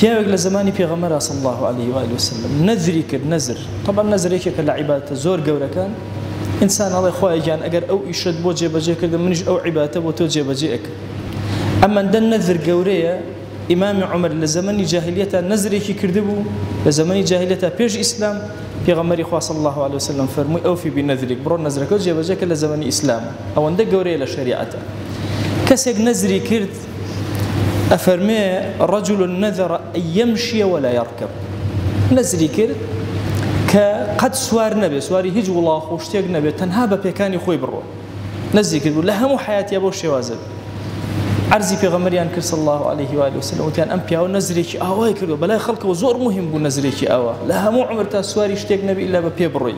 پیاوێک لە زمانی پێغەمبەر صلی الله عليه و سلم نەذری کرد نەذر طبعا نەذرێکێکە لە عیبادەتە زۆر گەورەکان ئینسان هەڵێ خوای گیان ئەگەر ئەو ئیشت بۆ جێبەجێ کردم منیش ئەو عیبادەتە بۆ تۆ جێبەجێ ئەکرد ئەمەندە نەذر گەورەیە ئیمامی عومەر لە زمانی جاهلیەتە نەذرێکی کردبوو لە زمانی جاهلیەتە پێش ئیسلام پێغەمبەری خوا صلی الله عليه و سلم فەرمووی ئەوفی بنەذرێک بڕۆ نەذرەکە جێبەجێ کە لە زمانی ئیسلام ئەوەندە گەورەیە لە شریعەتە کەسێک نەذری کرد أفرمي رجل نذر أن يمشي ولا يركب نذري كرد كقد سوار نبي سواري هج والله خوشتيق نبي تنها ببيكاني خوي برو نذري كرد لها مو حياتي أبو شوازل عرزي في غمريان كر صلى الله عليه وآله وسلم وكان أنبياء ونذري كي آواي كردو بلا خلق وزور مهم بو نذري كي آوا لها مو عمر تسواري شتيق نبي إلا ببي بروي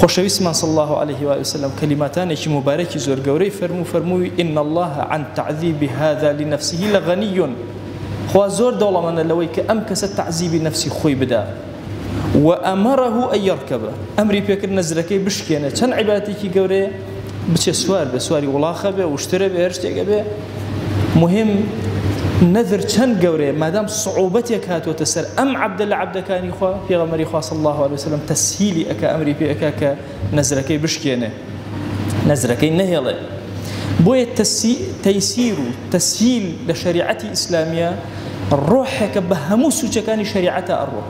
خوشويسمان صلى الله عليه وآله وسلم كلماتان كي مبارك زور قوري فرموي إن الله عن تعذيب هذا لنفسه لغني خوا زور دولة من اللوي كأمكس التعذيب نفسي خوي بدا وأمره أن يركب أمري بيكر نزركي بشكينا كان عبادتي كي قوري بتش سوار بسواري ولاخة به واشتري به ارشتيق به مهم نذر كان قوري ما دام صعوبتك هاتو تسر أم عبد الله عبد كان يخوا في غمر يخوا صلى الله عليه وسلم تسهيلي أكا أمري في أكا نزركي بشكينه نزركي نهيله بوي تيسير تسهيل لشريعتي إسلامية الروح كبهموس كان شريعتها الروح